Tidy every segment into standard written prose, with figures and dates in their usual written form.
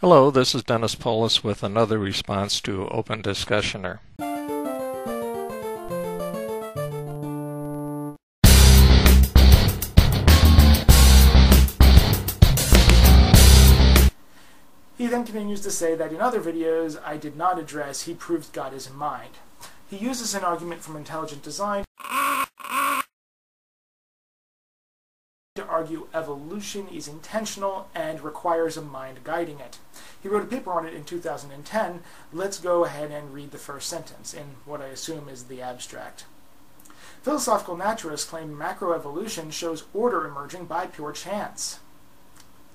Hello, this is Dennis Polis with another response to Open Discussioner. He then continues to say that in other videos I did not address, he proves God is in mind. He uses an argument from intelligent design to argue evolution is intentional and requires a mind guiding it. He wrote a paper on it in 2010. Let's go ahead and read the first sentence in what I assume is the abstract. Philosophical naturalists claim macroevolution shows order emerging by pure chance.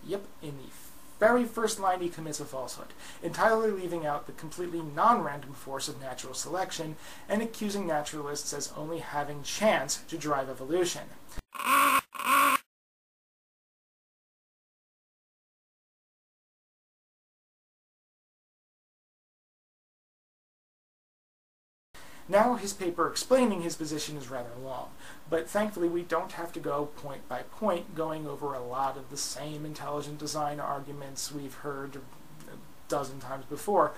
Yep, in the very first line he commits a falsehood, entirely leaving out the completely non-random force of natural selection and accusing naturalists as only having chance to drive evolution. Now his paper explaining his position is rather long, but thankfully we don't have to go point by point going over a lot of the same intelligent design arguments we've heard a dozen times before.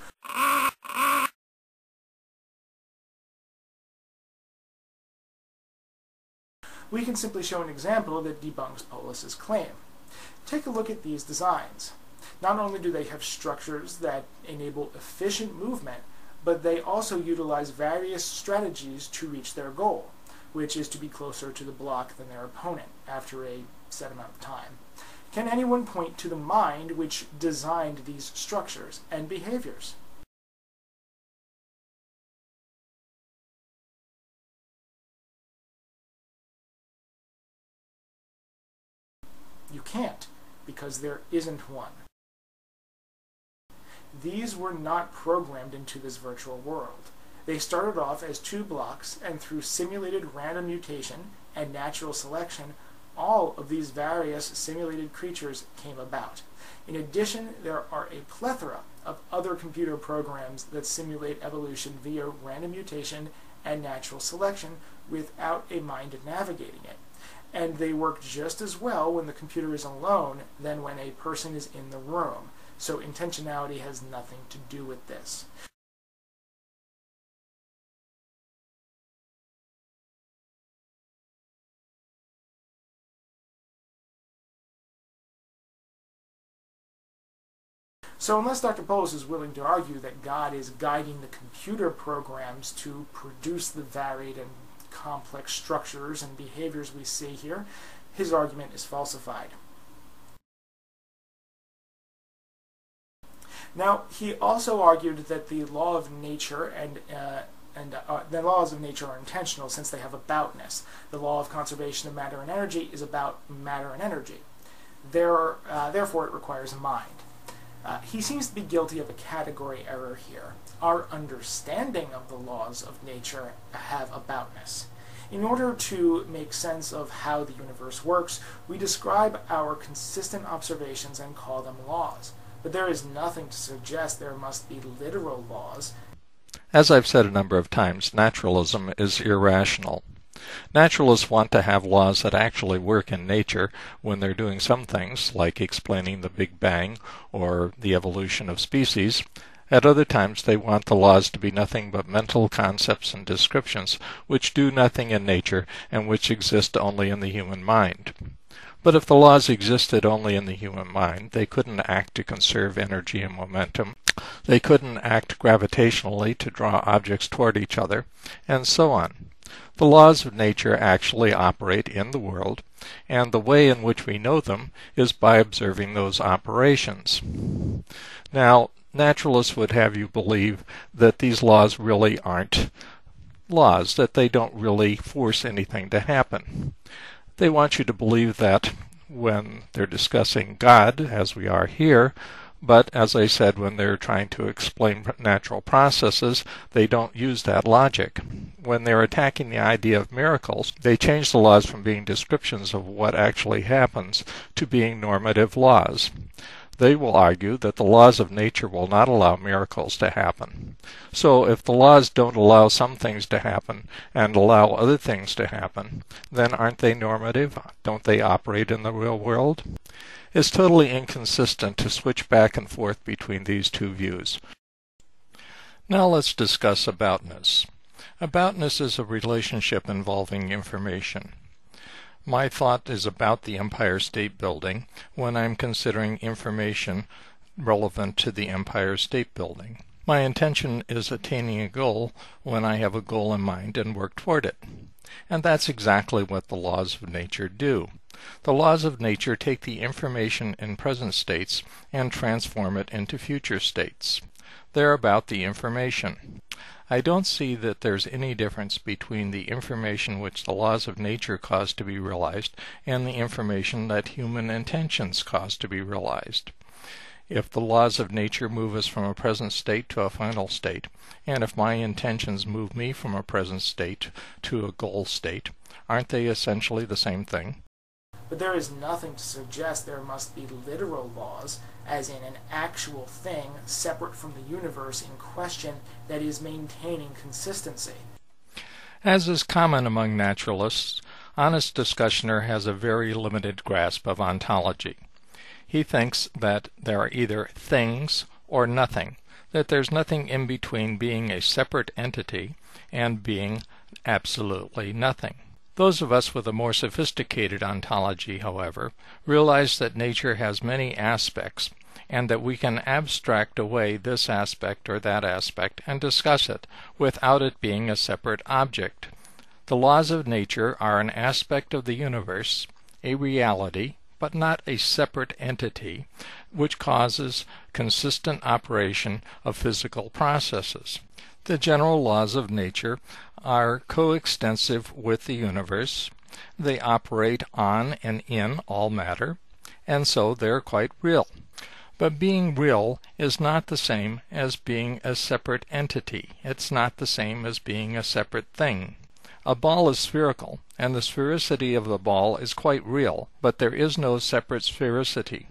We can simply show an example that debunks Polis's claim. Take a look at these designs. Not only do they have structures that enable efficient movement, but they also utilize various strategies to reach their goal, which is to be closer to the block than their opponent after a set amount of time. Can anyone point to the mind which designed these structures and behaviors? You can't, because there isn't one. These were not programmed into this virtual world. They started off as two blocks, and through simulated random mutation and natural selection, all of these various simulated creatures came about. In addition, there are a plethora of other computer programs that simulate evolution via random mutation and natural selection without a mind navigating it. And they work just as well when the computer is alone than when a person is in the room. So intentionality has nothing to do with this. So unless Dr. Polis is willing to argue that God is guiding the computer programs to produce the varied and complex structures and behaviors we see here, his argument is falsified. Now, he also argued that the law of nature and the laws of nature are intentional since they have aboutness. The law of conservation of matter and energy is about matter and energy. Therefore, it requires a mind. He seems to be guilty of a category error here. Our understanding of the laws of nature have aboutness. In order to make sense of how the universe works, we describe our consistent observations and call them laws. But there is nothing to suggest there must be literal laws. As I've said a number of times, naturalism is irrational. Naturalists want to have laws that actually work in nature when they're doing some things, like explaining the Big Bang or the evolution of species. At other times, they want the laws to be nothing but mental concepts and descriptions which do nothing in nature and which exist only in the human mind. But if the laws existed only in the human mind, they couldn't act to conserve energy and momentum, they couldn't act gravitationally to draw objects toward each other, and so on. The laws of nature actually operate in the world, and the way in which we know them is by observing those operations. Now, naturalists would have you believe that these laws really aren't laws, that they don't really force anything to happen. They want you to believe that when they're discussing God, as we are here, but as I said, when they're trying to explain natural processes, they don't use that logic. When they're attacking the idea of miracles, they change the laws from being descriptions of what actually happens to being normative laws. They will argue that the laws of nature will not allow miracles to happen. So if the laws don't allow some things to happen and allow other things to happen, then aren't they normative? Don't they operate in the real world? It's totally inconsistent to switch back and forth between these two views. Now let's discuss aboutness. Aboutness is a relationship involving information. My thought is about the Empire State Building when I'm considering information relevant to the Empire State Building. My intention is attaining a goal when I have a goal in mind and work toward it. And that's exactly what the laws of nature do. The laws of nature take the information in present states and transform it into future states. They're about the information. I don't see that there's any difference between the information which the laws of nature cause to be realized and the information that human intentions cause to be realized. If the laws of nature move us from a present state to a final state, and if my intentions move me from a present state to a goal state, aren't they essentially the same thing? But there is nothing to suggest there must be literal laws, as in an actual thing separate from the universe in question that is maintaining consistency. As is common among naturalists, HonestDiscussioner has a very limited grasp of ontology. He thinks that there are either things or nothing, that there's nothing in between being a separate entity and being absolutely nothing. Those of us with a more sophisticated ontology, however, realize that nature has many aspects, and that we can abstract away this aspect or that aspect and discuss it without it being a separate object. The laws of nature are an aspect of the universe, a reality, but not a separate entity, which causes consistent operation of physical processes. The general laws of nature are coextensive with the universe. They operate on and in all matter, and so they're quite real. But being real is not the same as being a separate entity. It's not the same as being a separate thing. A ball is spherical, and the sphericity of the ball is quite real, but there is no separate sphericity.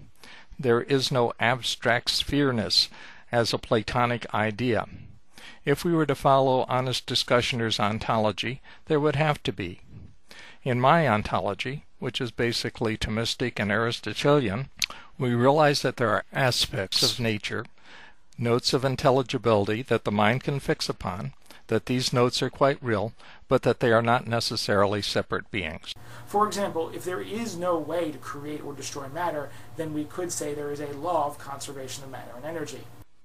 There is no abstract sphereness as a Platonic idea. If we were to follow HonestDiscussioner's ontology, there would have to be. In my ontology, which is basically Thomistic and Aristotelian, we realize that there are aspects of nature, notes of intelligibility that the mind can fix upon, that these notes are quite real, but that they are not necessarily separate beings. For example, if there is no way to create or destroy matter, then we could say there is a law of conservation of matter and energy.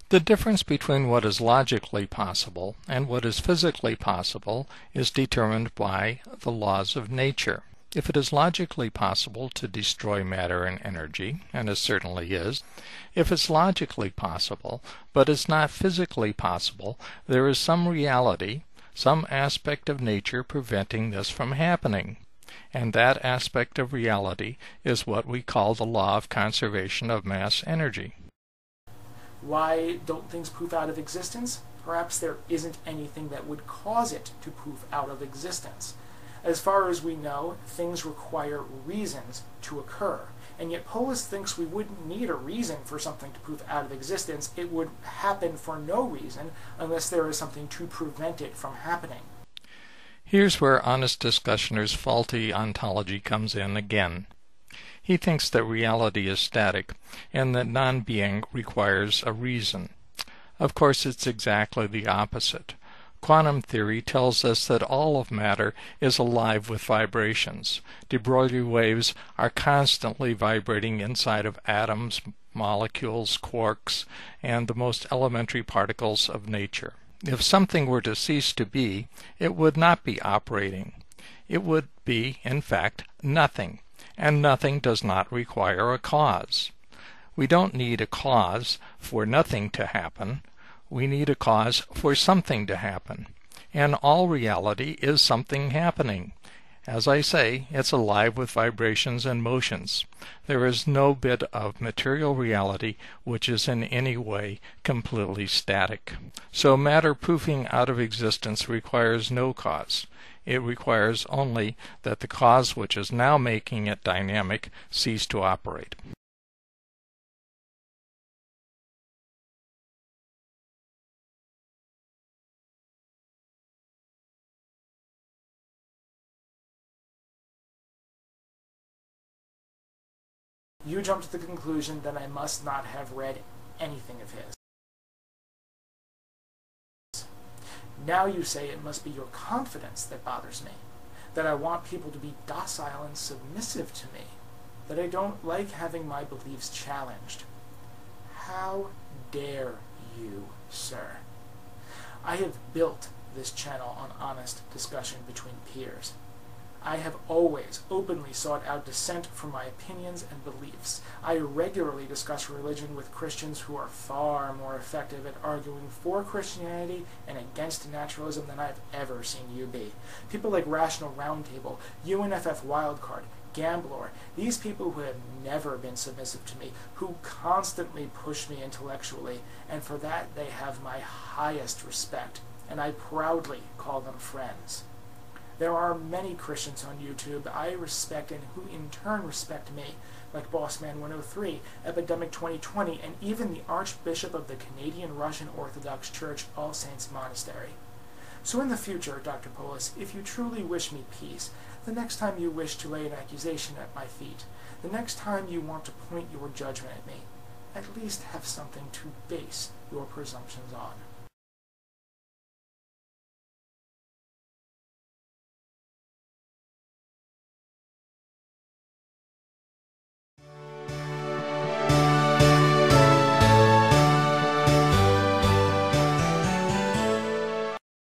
The difference between what is logically possible and what is physically possible is determined by the laws of nature. If it is logically possible to destroy matter and energy, and it certainly is, if it's logically possible, but it's not physically possible, there is some reality, some aspect of nature preventing this from happening. And that aspect of reality is what we call the law of conservation of mass energy. Why don't things poof out of existence? Perhaps there isn't anything that would cause it to poof out of existence. As far as we know, things require reasons to occur. And yet Polis thinks we wouldn't need a reason for something to poof out of existence. It would happen for no reason unless there is something to prevent it from happening. Here's where HonestDiscussioner's faulty ontology comes in again. He thinks that reality is static and that non-being requires a reason. Of course, it's exactly the opposite. Quantum theory tells us that all of matter is alive with vibrations. De Broglie waves are constantly vibrating inside of atoms, molecules, quarks, and the most elementary particles of nature. If something were to cease to be, it would not be operating. It would be, in fact, nothing. And nothing does not require a cause. We don't need a cause for nothing to happen. We need a cause for something to happen. And all reality is something happening. As I say, it's alive with vibrations and motions. There is no bit of material reality which is in any way completely static. So matter poofing out of existence requires no cause. It requires only that the cause which is now making it dynamic cease to operate. You jump to the conclusion that I must not have read anything of his. Now you say it must be your confidence that bothers me, that I want people to be docile and submissive to me, that I don't like having my beliefs challenged. How dare you, sir? I have built this channel on honest discussion between peers. I have always openly sought out dissent from my opinions and beliefs. I regularly discuss religion with Christians who are far more effective at arguing for Christianity and against naturalism than I've ever seen you be. People like Rational Roundtable, UNFF Wildcard, Gambler, these people who have never been submissive to me, who constantly push me intellectually, and for that they have my highest respect, and I proudly call them friends. There are many Christians on YouTube I respect and who in turn respect me, like Bossman103, Epidemic 2020, and even the Archbishop of the Canadian Russian Orthodox Church, All Saints Monastery. So in the future, Dr. Polis, if you truly wish me peace, the next time you wish to lay an accusation at my feet, the next time you want to point your judgment at me, at least have something to base your presumptions on.